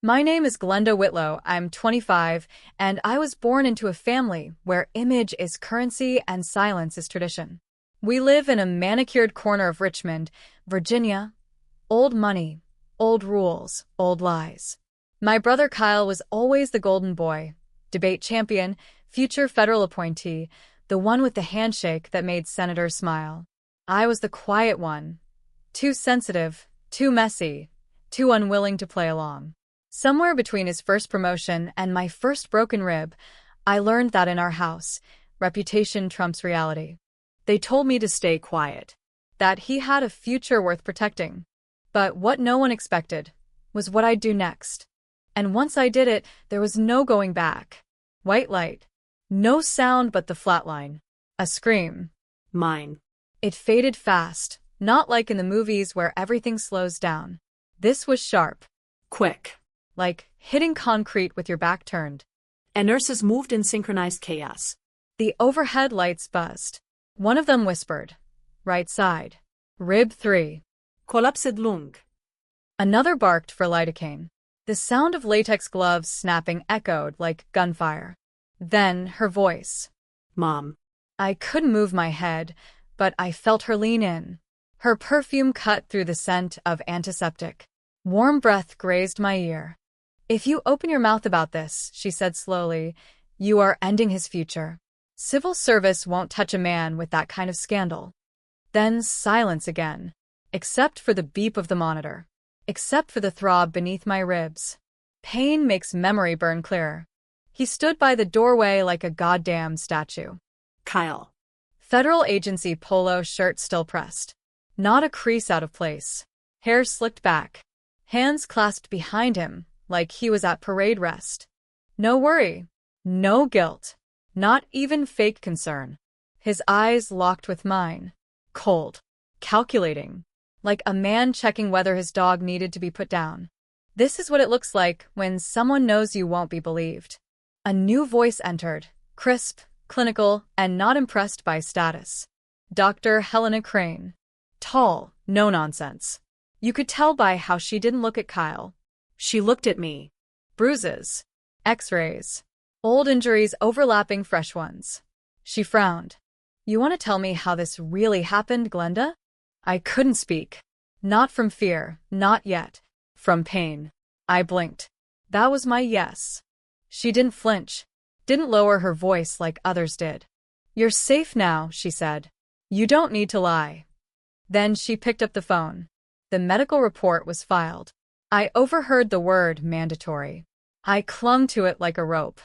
My name is Glenda Whitlow. I'm 25, and I was born into a family where image is currency and silence is tradition. We live in a manicured corner of Richmond, Virginia. Old money, old rules, old lies. My brother Kyle was always the golden boy, debate champion, future federal appointee, the one with the handshake that made senators smile. I was the quiet one, too sensitive, too messy, too unwilling to play along. Somewhere between his first promotion and my first broken rib, I learned that in our house, reputation trumps reality. They told me to stay quiet, that he had a future worth protecting. But what no one expected was what I'd do next. And once I did it, there was no going back. White light. No sound but the flatline. A scream. Mine. It faded fast, not like in the movies where everything slows down. This was sharp. Quick. Like hitting concrete with your back turned. And nurses moved in synchronized chaos. The overhead lights buzzed. One of them whispered, "Right side. Rib 3. Collapsed lung." Another barked for lidocaine. The sound of latex gloves snapping echoed like gunfire. Then her voice. Mom. I couldn't move my head, but I felt her lean in. Her perfume cut through the scent of antiseptic. Warm breath grazed my ear. "If you open your mouth about this," she said slowly, "you are ending his future. Civil service won't touch a man with that kind of scandal." Then silence again, except for the beep of the monitor, except for the throb beneath my ribs. Pain makes memory burn clearer. He stood by the doorway like a goddamn statue. Kyle. Federal agency polo shirt still pressed. Not a crease out of place. Hair slicked back. Hands clasped behind him, like he was at parade rest. No worry. No guilt. Not even fake concern. His eyes locked with mine. Cold. Calculating. Like a man checking whether his dog needed to be put down. This is what it looks like when someone knows you won't be believed. A new voice entered, crisp, clinical, and not impressed by status. Dr. Helena Crane. Tall, no nonsense. You could tell by how she didn't look at Kyle. She looked at me. Bruises. X-rays. Old injuries overlapping fresh ones. She frowned. "You want to tell me how this really happened, Glenda?" I couldn't speak. Not from fear, not yet. From pain. I blinked. That was my yes. She didn't flinch. Didn't lower her voice like others did. "You're safe now," she said. "You don't need to lie." Then she picked up the phone. The medical report was filed. I overheard the word mandatory. I clung to it like a rope.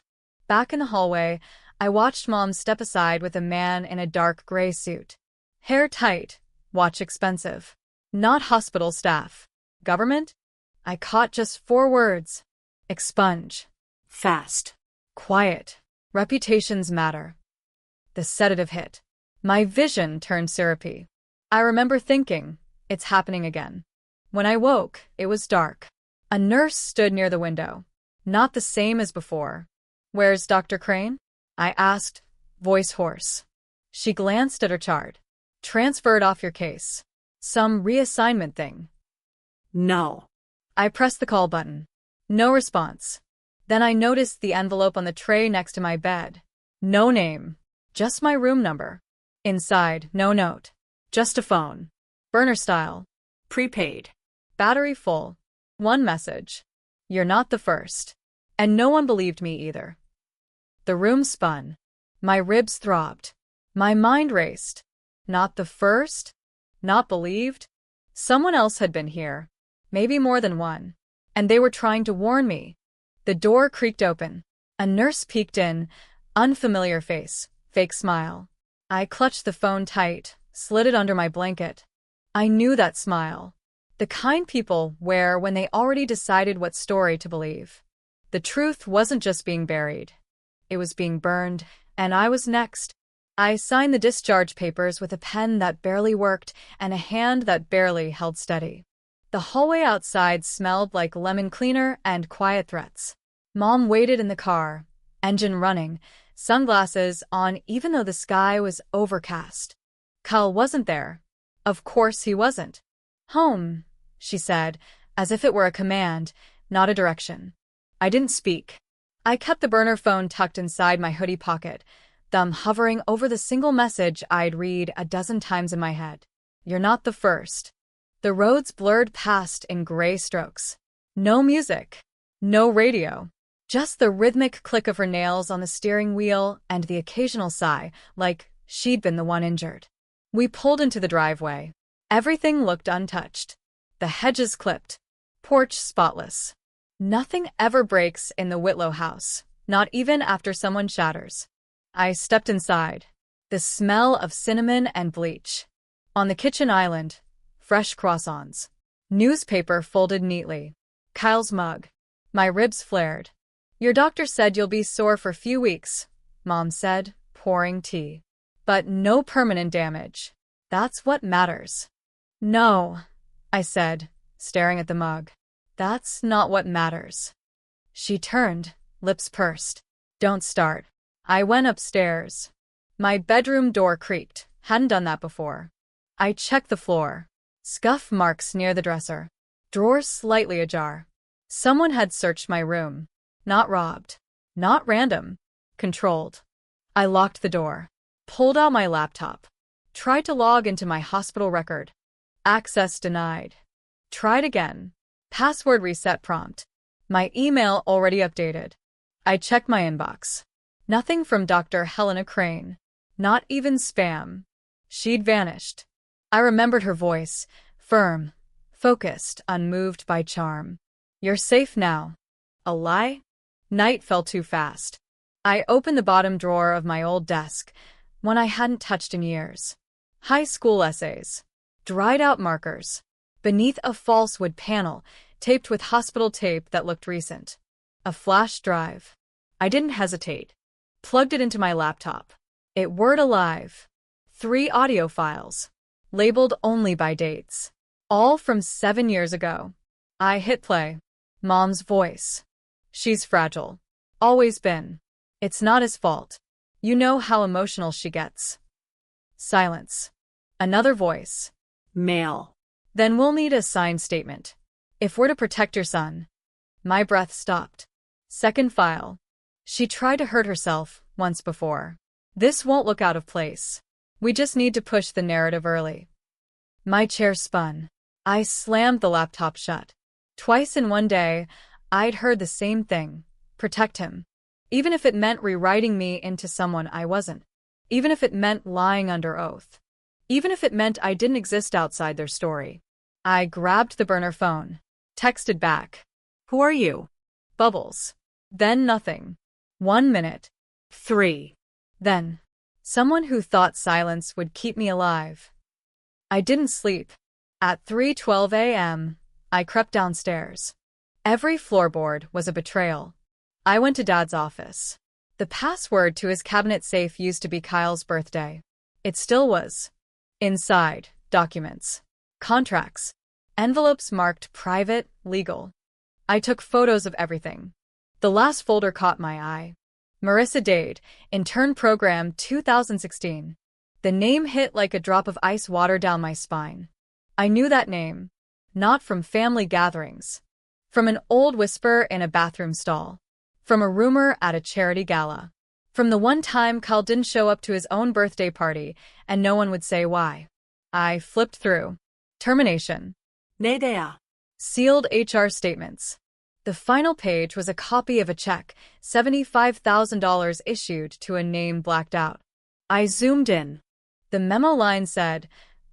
Back in the hallway, I watched Mom step aside with a man in a dark gray suit. Hair tight, watch expensive. Not hospital staff. Government? I caught just 4 words. Expunge. Fast. Quiet. Reputations matter. The sedative hit. My vision turned syrupy. I remember thinking, it's happening again. When I woke, it was dark. A nurse stood near the window. Not the same as before. "Where's Dr. Crane?" I asked, voice hoarse. She glanced at her chart. "Transferred off your case. Some reassignment thing." No. I pressed the call button. No response. Then I noticed the envelope on the tray next to my bed. No name. Just my room number. Inside, no note. Just a phone. Burner style. Prepaid. Battery full. One message. "You're not the first." And no one believed me either. The room spun. My ribs throbbed. My mind raced. Not the first? Not believed? Someone else had been here. Maybe more than one. And they were trying to warn me. The door creaked open. A nurse peeked in. Unfamiliar face. Fake smile. I clutched the phone tight, slid it under my blanket. I knew that smile. The kind people wear when they already decided what story to believe. The truth wasn't just being buried. It was being burned, and I was next. I signed the discharge papers with a pen that barely worked and a hand that barely held steady. The hallway outside smelled like lemon cleaner and quiet threats. Mom waited in the car, engine running, sunglasses on even though the sky was overcast. Kyle wasn't there. Of course he wasn't. "Home," she said, as if it were a command, not a direction. I didn't speak. I kept the burner phone tucked inside my hoodie pocket, thumb hovering over the single message I'd read a dozen times in my head. You're not the first. The roads blurred past in gray strokes. No music. No radio. Just the rhythmic click of her nails on the steering wheel and the occasional sigh, like she'd been the one injured. We pulled into the driveway. Everything looked untouched. The hedges clipped. Porch spotless. Nothing ever breaks in the Whitlow house, not even after someone shatters. I stepped inside. The smell of cinnamon and bleach. On the kitchen island, fresh croissants. Newspaper folded neatly. Kyle's mug. My ribs flared. Your doctor said you'll be sore for a few weeks, Mom said, pouring tea. But no permanent damage. That's what matters. No, I said, staring at the mug. That's not what matters. She turned, lips pursed. Don't start. I went upstairs. My bedroom door creaked. Hadn't done that before. I checked the floor. Scuff marks near the dresser. Drawers slightly ajar. Someone had searched my room. Not robbed. Not random. Controlled. I locked the door. Pulled out my laptop. Tried to log into my hospital record. Access denied. Tried again. Password reset prompt. My email already updated. I checked my inbox. Nothing from Dr. Helena Crane. Not even spam. She'd vanished. I remembered her voice, firm, focused, unmoved by charm. You're safe now. A lie? Night fell too fast. I opened the bottom drawer of my old desk, one I hadn't touched in years. High school essays. Dried out markers. Beneath a false wood panel, taped with hospital tape that looked recent. A flash drive. I didn't hesitate. Plugged it into my laptop. It whirred alive. 3 audio files. Labeled only by dates. All from 7 years ago. I hit play. Mom's voice. She's fragile. Always been. It's not his fault. You know how emotional she gets. Silence. Another voice. Mail. Then we'll need a signed statement. If we're to protect your son. My breath stopped. Second file. She tried to hurt herself once before. This won't look out of place. We just need to push the narrative early. My chair spun. I slammed the laptop shut. Twice in one day, I'd heard the same thing. Protect him. Even if it meant rewriting me into someone I wasn't. Even if it meant lying under oath. Even if it meant I didn't exist outside their story. I grabbed the burner phone. Texted back. Who are you? Bubbles. Then nothing. 1 minute. 3. Then. Someone who thought silence would keep me alive. I didn't sleep. At 3:12 a.m., I crept downstairs. Every floorboard was a betrayal. I went to Dad's office. The password to his cabinet safe used to be Kyle's birthday. It still was. Inside, documents. Contracts. Envelopes marked private, legal. I took photos of everything. The last folder caught my eye. Marissa Dade, Intern Program 2016. The name hit like a drop of ice water down my spine. I knew that name. Not from family gatherings. From an old whisper in a bathroom stall. From a rumor at a charity gala. From the one time Kyle didn't show up to his own birthday party and no one would say why. I flipped through. Termination. Nedea. Sealed HR statements. The final page was a copy of a check, $75,000 issued to a name blacked out. I zoomed in. The memo line said,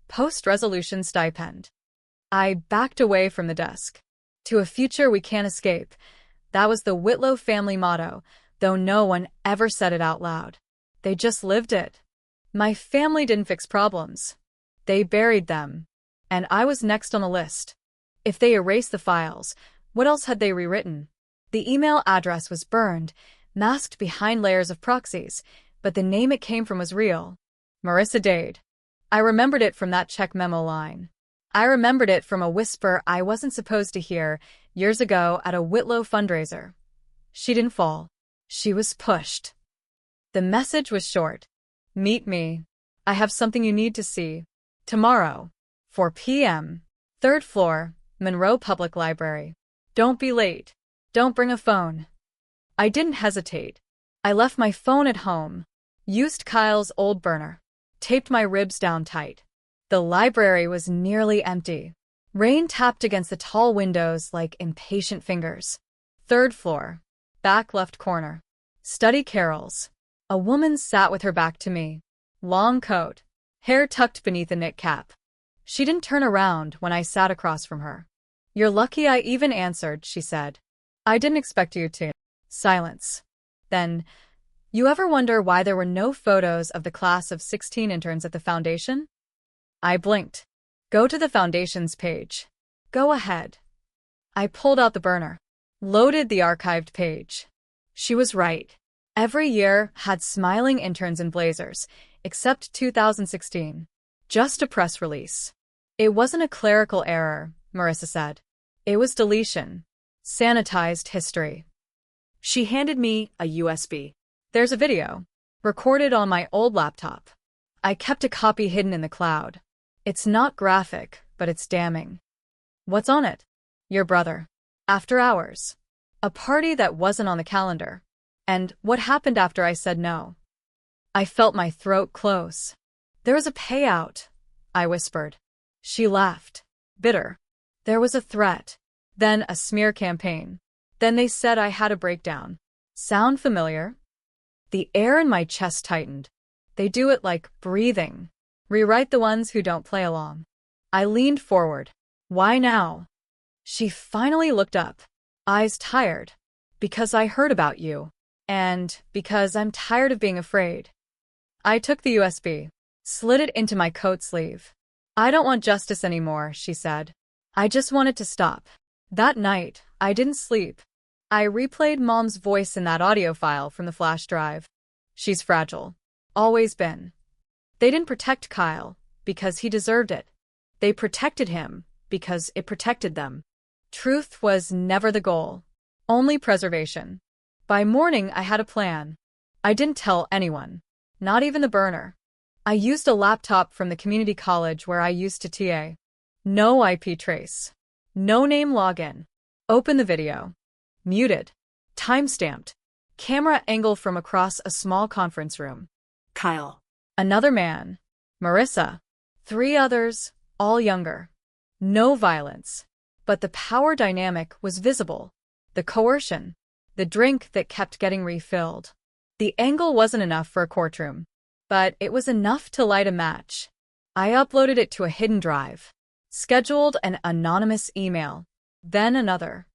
Post-resolution stipend. I backed away from the desk. To a future we can't escape. That was the Whitlow family motto, though no one ever said it out loud. They just lived it. My family didn't fix problems. They buried them. And I was next on the list. If they erased the files, what else had they rewritten? The email address was burned, masked behind layers of proxies, but the name it came from was real. Marissa Dade. I remembered it from that check memo line. I remembered it from a whisper I wasn't supposed to hear years ago at a Whitlow fundraiser. She didn't fall. She was pushed. The message was short. Meet me. I have something you need to see. Tomorrow. 4 p.m. 3rd floor, Monroe Public Library. Don't be late. Don't bring a phone. I didn't hesitate. I left my phone at home, used Kyle's old burner, taped my ribs down tight. The library was nearly empty. Rain tapped against the tall windows like impatient fingers. Third floor, back left corner. Study carols. A woman sat with her back to me. Long coat, hair tucked beneath a knit cap. She didn't turn around when I sat across from her. You're lucky I even answered, she said. I didn't expect you to. Silence. Then, you ever wonder why there were no photos of the class of 16 interns at the foundation? I blinked. Go to the foundation's page. Go ahead. I pulled out the burner. Loaded the archived page. She was right. Every year had smiling interns in blazers, except 2016. Just a press release. It wasn't a clerical error, Marissa said. It was deletion. Sanitized history. She handed me a USB. There's a video. Recorded on my old laptop. I kept a copy hidden in the cloud. It's not graphic, but it's damning. What's on it? Your brother. After hours. A party that wasn't on the calendar. And what happened after I said no? I felt my throat close. There was a payout, I whispered. She laughed. Bitter. There was a threat. Then a smear campaign. Then they said I had a breakdown. Sound familiar? The air in my chest tightened. They do it like breathing. Rewrite the ones who don't play along. I leaned forward. Why now? She finally looked up. Eyes tired. Because I heard about you. And because I'm tired of being afraid. I took the USB. Slid it into my coat sleeve. I don't want justice anymore, she said. I just want it to stop. That night, I didn't sleep. I replayed Mom's voice in that audio file from the flash drive. She's fragile. Always been. They didn't protect Kyle because he deserved it. They protected him because it protected them. Truth was never the goal. Only preservation. By morning, I had a plan. I didn't tell anyone. Not even the burner. I used a laptop from the community college where I used to TA. No IP trace. No name login. Open the video. Muted. Timestamped. Camera angle from across a small conference room. Kyle. Another man. Marissa. 3 others, all younger. No violence. But the power dynamic was visible. The coercion. The drink that kept getting refilled. The angle wasn't enough for a courtroom. But it was enough to light a match. I uploaded it to a hidden drive. Scheduled an anonymous email. Then another.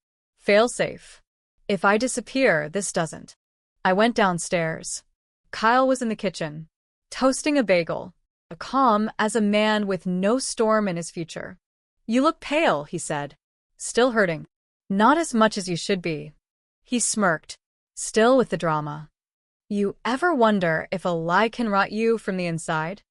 Failsafe. If I disappear, this doesn't. I went downstairs. Kyle was in the kitchen. Toasting a bagel. Calm as a man with no storm in his future. You look pale, he said. Still hurting. Not as much as you should be. He smirked. Still with the drama. You ever wonder if a lie can rot you from the inside?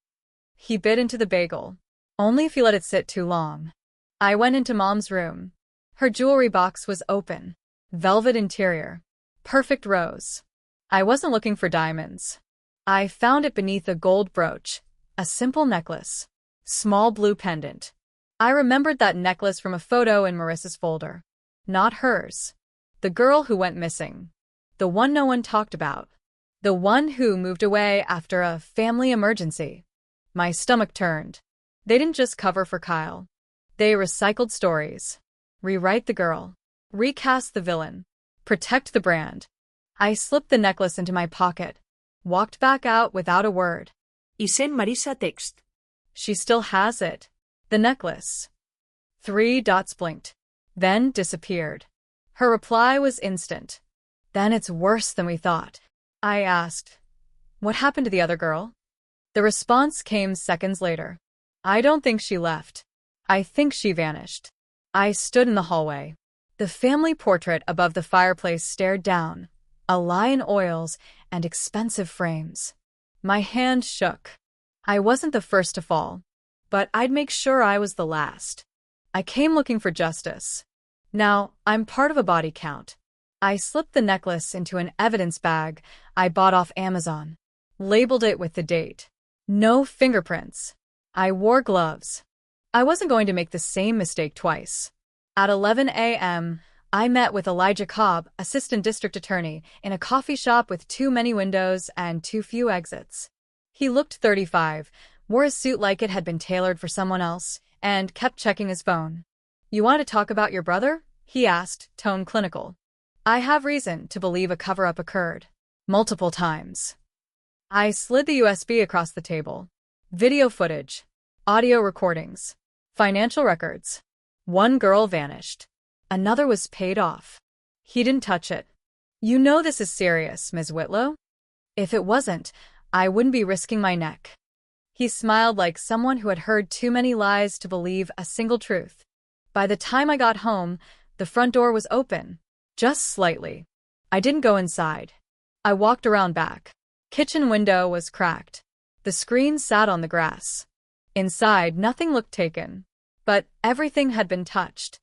He bit into the bagel. Only if you let it sit too long. I went into Mom's room. Her jewelry box was open. Velvet interior. Perfect rose. I wasn't looking for diamonds. I found it beneath a gold brooch. A simple necklace. Small blue pendant. I remembered that necklace from a photo in Marissa's folder. Not hers. The girl who went missing. The one no one talked about. The one who moved away after a family emergency. My stomach turned. They didn't just cover for Kyle. They recycled stories. Rewrite the girl. Recast the villain. Protect the brand. I slipped the necklace into my pocket. Walked back out without a word. Y send Marissa text. She still has it. The necklace. 3 dots blinked. Then disappeared. Her reply was instant. Then it's worse than we thought. I asked, what happened to the other girl? The response came seconds later. I don't think she left. I think she vanished. I stood in the hallway. The family portrait above the fireplace stared down. A lie in oils and expensive frames. My hand shook. I wasn't the first to fall, but I'd make sure I was the last. I came looking for justice. Now, I'm part of a body count. I slipped the necklace into an evidence bag I bought off Amazon. Labeled it with the date. No fingerprints. I wore gloves. I wasn't going to make the same mistake twice. At 11 a.m., I met with Elijah Cobb, assistant district attorney, in a coffee shop with too many windows and too few exits. He looked 35, wore a suit like it had been tailored for someone else, and kept checking his phone. "You want to talk about your brother?" he asked, tone clinical. "I have reason to believe a cover-up occurred. Multiple times." I slid the USB across the table. Video footage, audio recordings, financial records. One girl vanished. Another was paid off. He didn't touch it. "You know this is serious, Ms. Whitlow. If it wasn't, I wouldn't be risking my neck." He smiled like someone who had heard too many lies to believe a single truth. By the time I got home, the front door was open. Just slightly. I didn't go inside. I walked around back. Kitchen window was cracked. The screen sat on the grass. Inside, nothing looked taken. But everything had been touched.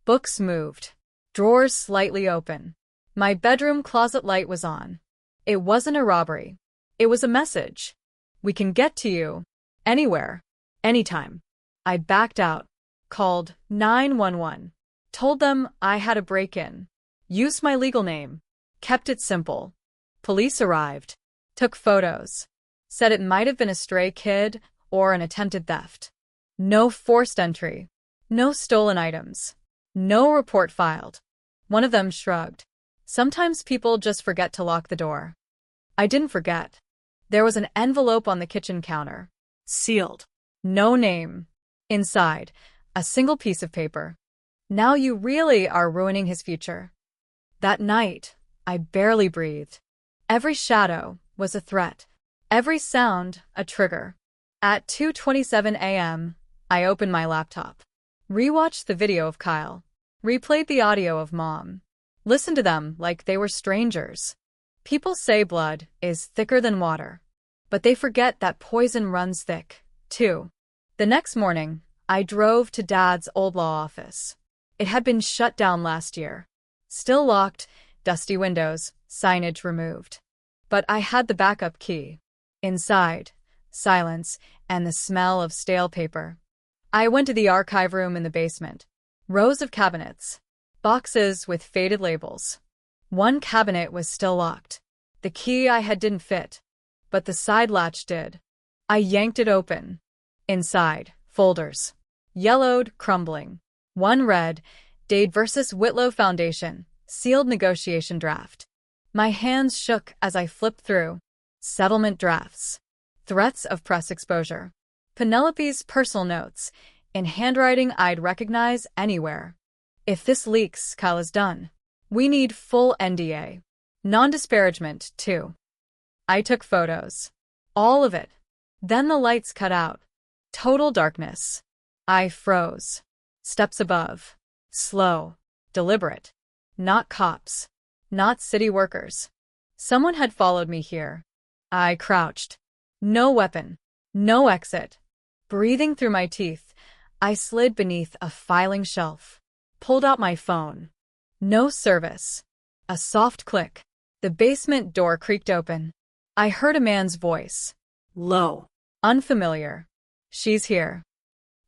Books moved. Drawers slightly open. My bedroom closet light was on. It wasn't a robbery. It was a message. "We can get to you. Anywhere. Anytime." I backed out. Called 911. Told them I had a break-in. Used my legal name. Kept it simple. Police arrived. Took photos. Said it might have been a stray kid or an attempted theft. No forced entry. No stolen items. No report filed. One of them shrugged. "Sometimes people just forget to lock the door." I didn't forget. There was an envelope on the kitchen counter. Sealed. No name. Inside, a single piece of paper. "Now you really are ruining his future." That night, I barely breathed. Every shadow was a threat. Every sound a trigger. At 2:27 a.m., I opened my laptop. Rewatched the video of Kyle. Replayed the audio of Mom. Listened to them like they were strangers. People say blood is thicker than water. But they forget that poison runs thick, too. The next morning, I drove to Dad's old law office. It had been shut down last year. Still locked, dusty windows, signage removed. But I had the backup key. Inside, silence and the smell of stale paper. I went to the archive room in the basement. Rows of cabinets. Boxes with faded labels. One cabinet was still locked. The key I had didn't fit, but the side latch did. I yanked it open. Inside, folders. Yellowed, crumbling. One read, "Dade vs. Whitlow Foundation, sealed negotiation draft." My hands shook as I flipped through. Settlement drafts. Threats of press exposure. Penelope's personal notes, in handwriting I'd recognize anywhere. "If this leaks, Kyle is done. We need full NDA. Non-disparagement, too." I took photos. All of it. Then the lights cut out. Total darkness. I froze. Steps above. Slow. Deliberate. Not cops. Not city workers. Someone had followed me here. I crouched. No weapon. No exit. Breathing through my teeth, I slid beneath a filing shelf. Pulled out my phone. No service. A soft click. The basement door creaked open. I heard a man's voice. Low. Unfamiliar. "She's here."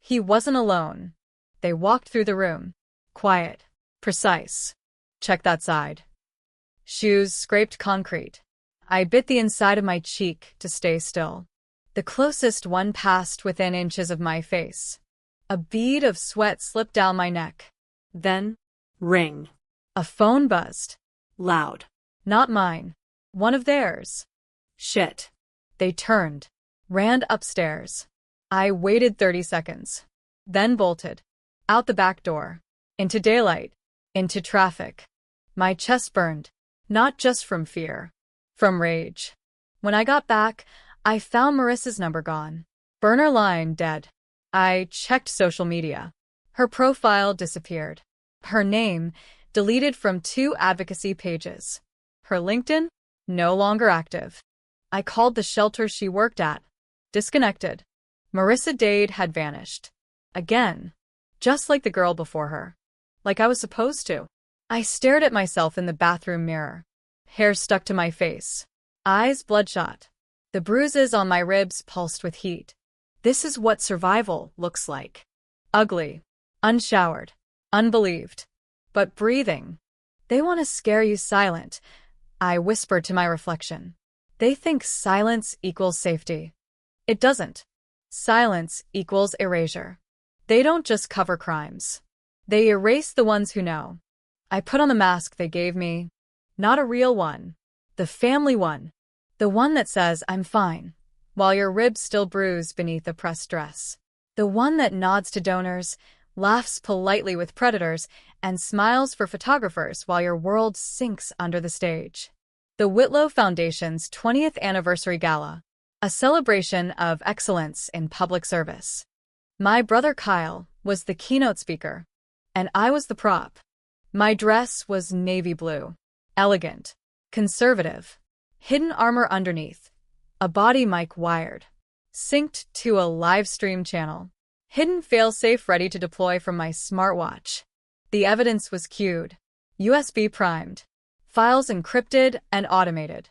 He wasn't alone. They walked through the room. Quiet. Precise. "Check that side." Shoes scraped concrete. I bit the inside of my cheek to stay still. The closest one passed within inches of my face. A bead of sweat slipped down my neck. Then, ring. A phone buzzed. Loud. Not mine. One of theirs. Shit. They turned. Ran upstairs. I waited 30 seconds. Then bolted. Out the back door. Into daylight. Into traffic. My chest burned. Not just from fear. From rage. When I got back, I found Marissa's number gone. Burner line dead. I checked social media. Her profile disappeared. Her name deleted from 2 advocacy pages. Her LinkedIn no longer active. I called the shelter she worked at. Disconnected. Marissa Dade had vanished. Again. Just like the girl before her. Like I was supposed to. I stared at myself in the bathroom mirror. Hair stuck to my face. Eyes bloodshot. The bruises on my ribs pulsed with heat. This is what survival looks like. Ugly. Unshowered. Unbelieved. but breathing. They want to scare you silent, I whispered to my reflection. They think silence equals safety. It doesn't. Silence equals erasure. They don't just cover crimes. They erase the ones who know. I put on the mask they gave me. Not a real one. The family one. The one that says, I'm fine, while your ribs still bruise beneath a pressed dress. The one that nods to donors, laughs politely with predators, and smiles for photographers while your world sinks under the stage. The Whitlow Foundation's 20th Anniversary Gala, a celebration of excellence in public service. My brother Kyle was the keynote speaker, and I was the prop. My dress was navy blue, elegant, conservative, hidden armor underneath, a body mic wired, synced to a live stream channel, hidden failsafe ready to deploy from my smartwatch. The evidence was queued, USB primed, files encrypted and automated.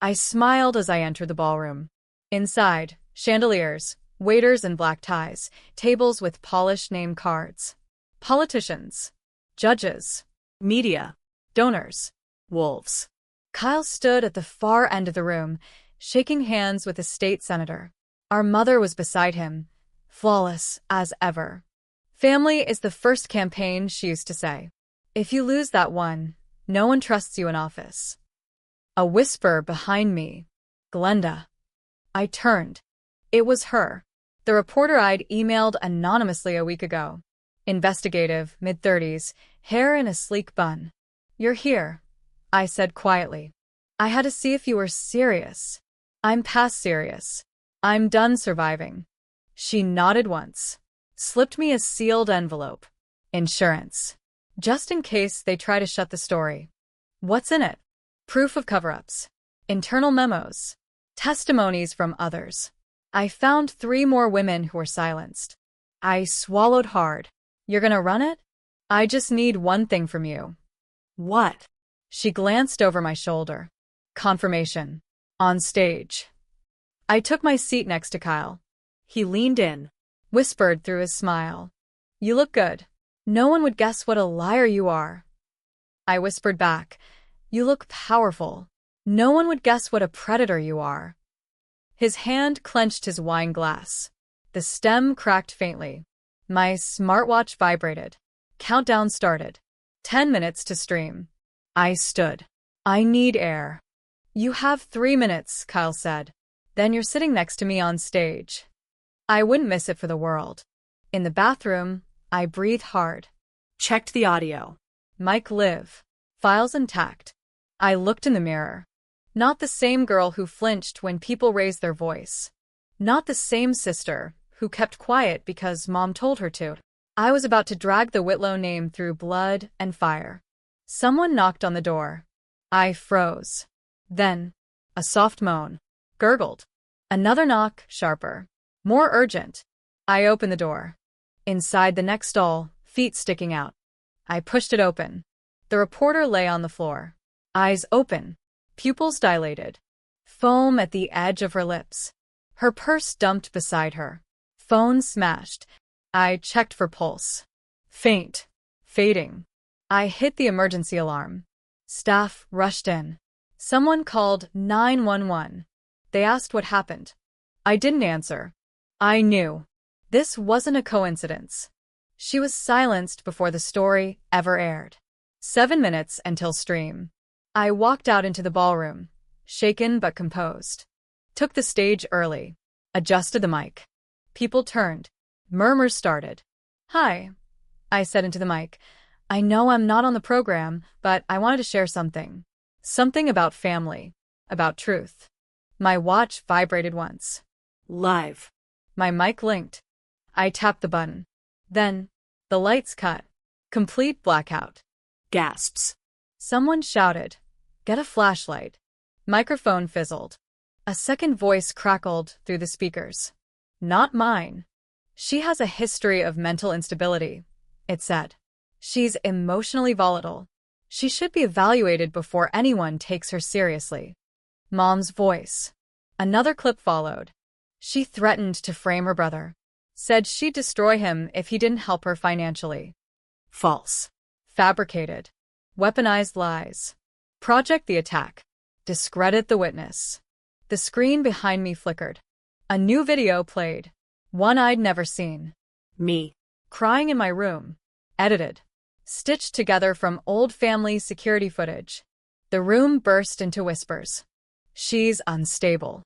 I smiled as I entered the ballroom. Inside, chandeliers, waiters in black ties, tables with polished name cards. Politicians, judges, Media. donors. Wolves. Kyle stood at the far end of the room, shaking hands with a state senator. Our mother was beside him, flawless as ever. Family is the first campaign, she used to say. If you lose that one, no one trusts you in office. A whisper behind me. Glenda. I turned. It was her. The reporter I'd emailed anonymously a week ago. Investigative, mid-30s, hair in a sleek bun. You're here, I said quietly. I had to see if you were serious. I'm past serious. I'm done surviving. She nodded once, slipped me a sealed envelope. Insurance. Just in case they try to shut the story. What's in it? Proof of cover-ups. Internal memos. Testimonies from others. I found 3 more women who were silenced. I swallowed hard. You're gonna run it? I just need one thing from you. What? She glanced over my shoulder. Confirmation. On stage. I took my seat next to Kyle. He leaned in. Whispered through his smile. You look good. No one would guess what a liar you are. I whispered back. You look powerful. No one would guess what a predator you are. His hand clenched his wine glass. The stem cracked faintly. My smartwatch vibrated. Countdown started. 10 minutes to stream. I stood. I need air. You have 3 minutes, Kyle said. Then you're sitting next to me on stage. I wouldn't miss it for the world. In the bathroom, I breathed hard. Checked the audio. Mic live. Files intact. I looked in the mirror. Not the same girl who flinched when people raised their voice. Not the same sister who kept quiet because mom told her to. I was about to drag the Whitlow name through blood and fire. Someone knocked on the door. I froze. Then, a soft moan. Gurgled. Another knock, sharper. More urgent. I opened the door. Inside the next stall, feet sticking out. I pushed it open. The reporter lay on the floor. Eyes open. Pupils dilated. Foam at the edge of her lips. Her purse dumped beside her. Phone smashed. I checked for pulse. Faint. Fading. I hit the emergency alarm. Staff rushed in. Someone called 911. They asked what happened. I didn't answer. I knew. This wasn't a coincidence. She was silenced before the story ever aired. 7 minutes until stream. I walked out into the ballroom, shaken but composed. Took the stage early. Adjusted the mic. People turned. Murmurs started. Hi, I said into the mic. I know I'm not on the program, but I wanted to share something. Something about family. About truth. My watch vibrated once. Live. My mic linked. I tapped the button. Then, the lights cut. Complete blackout. Gasps. Someone shouted, "Get a flashlight." Microphone fizzled. A second voice crackled through the speakers. Not mine. She has a history of mental instability, it said. She's emotionally volatile. She should be evaluated before anyone takes her seriously. Mom's voice. Another clip followed. She threatened to frame her brother. Said she'd destroy him if he didn't help her financially. False. Fabricated. Weaponized lies. Project the attack. Discredit the witness. The screen behind me flickered. A new video played. One I'd never seen. Me. Crying in my room. Edited. Stitched together from old family security footage. The room burst into whispers. She's unstable.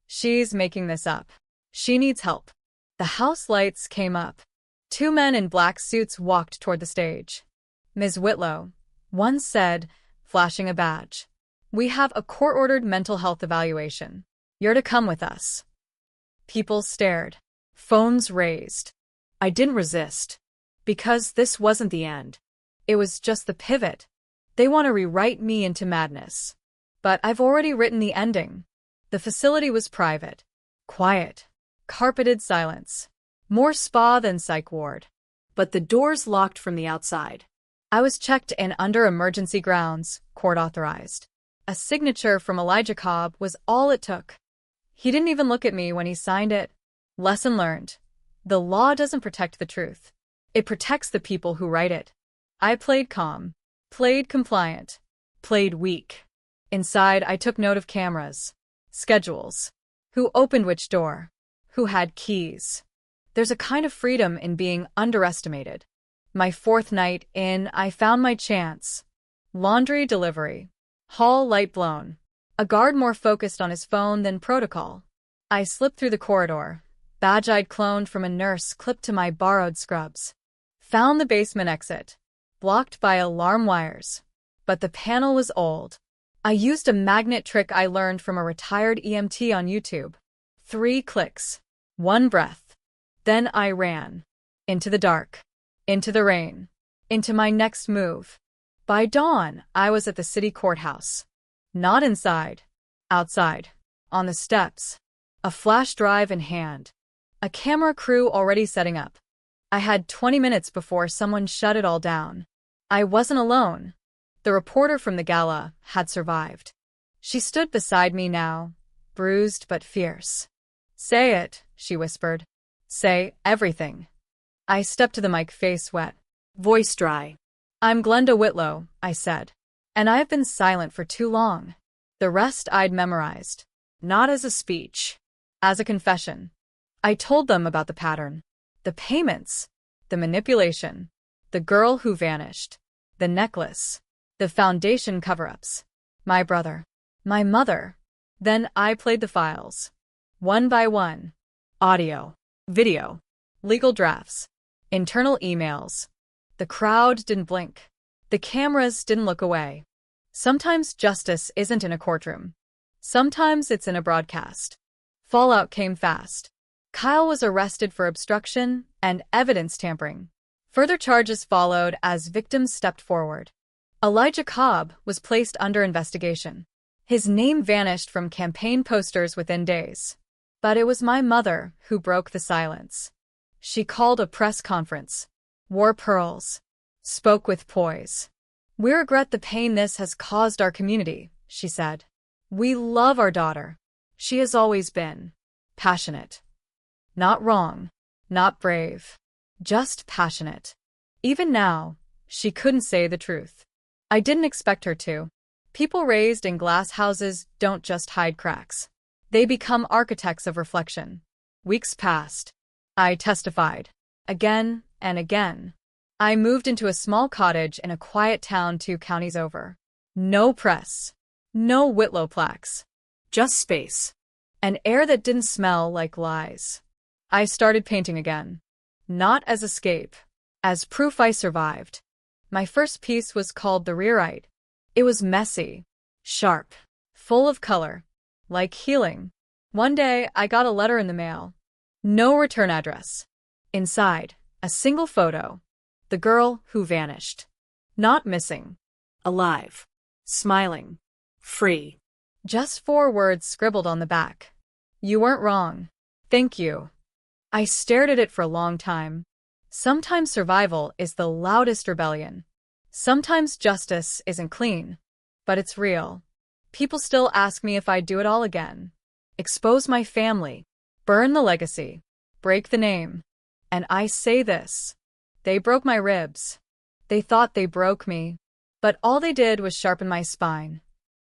She's making this up. She needs help. The house lights came up. Two men in black suits walked toward the stage. Ms. Whitlow, one said, flashing a badge. We have a court-ordered mental health evaluation. You're to come with us. People stared. Phones raised. I didn't resist. Because this wasn't the end. It was just the pivot. They want to rewrite me into madness. But I've already written the ending. The facility was private. Quiet. Carpeted silence. More spa than psych ward. But the doors locked from the outside. I was checked in under emergency grounds, court authorized. A signature from Elijah Cobb was all it took. He didn't even look at me when he signed it. Lesson learned. The law doesn't protect the truth. It protects the people who write it. I played calm. Played compliant. Played weak. Inside, I took note of cameras. Schedules. Who opened which door? Who had keys? There's a kind of freedom in being underestimated. My fourth night in, I found my chance. Laundry delivery. Hall light blown. A guard more focused on his phone than protocol. I slipped through the corridor. Badge I'd cloned from a nurse clipped to my borrowed scrubs. Found the basement exit. Blocked by alarm wires. But the panel was old. I used a magnet trick I learned from a retired EMT on YouTube. 3 clicks. 1 breath. Then I ran. Into the dark. Into the rain. Into my next move. By dawn, I was at the city courthouse. Not inside. Outside. On the steps. A flash drive in hand. A camera crew already setting up. I had 20 minutes before someone shut it all down. I wasn't alone. The reporter from the gala had survived. She stood beside me now, bruised but fierce. Say it, she whispered. Say everything. I stepped to the mic, face wet. Voice dry. I'm Glenda Whitlow, I said. And I have been silent for too long. The rest I'd memorized. Not as a speech. As a confession. I told them about the pattern. The payments. The manipulation. The girl who vanished. The necklace. The foundation cover-ups. My brother. My mother. Then I played the files. One by one. Audio. Video. Legal drafts. Internal emails. The crowd didn't blink. The cameras didn't look away. Sometimes justice isn't in a courtroom. Sometimes it's in a broadcast. Fallout came fast. Kyle was arrested for obstruction and evidence tampering. Further charges followed as victims stepped forward. Elijah Cobb was placed under investigation. His name vanished from campaign posters within days. But it was my mother who broke the silence. She called a press conference. Wore pearls. Spoke with poise. We regret the pain this has caused our community, she said. We love our daughter. She has always been passionate. Not wrong. Not brave. Just passionate. Even now, she couldn't say the truth. I didn't expect her to. People raised in glass houses don't just hide cracks. They become architects of reflection. Weeks passed. I testified. Again and again. I moved into a small cottage in a quiet town 2 counties over. No press. No Whitlow plaques. Just space. An air that didn't smell like lies. I started painting again. Not as escape. As proof I survived. My first piece was called The Rewrite. It was messy. Sharp. Full of color. Like healing. One day, I got a letter in the mail. No return address. Inside, a single photo. The girl who vanished. Not missing. Alive. Smiling. Free. Just 4 words scribbled on the back. You weren't wrong. Thank you. I stared at it for a long time. Sometimes survival is the loudest rebellion. Sometimes justice isn't clean. But it's real. People still ask me if I'd do it all again. Expose my family. Burn the legacy. Break the name. And I say this. They broke my ribs. They thought they broke me, but all they did was sharpen my spine.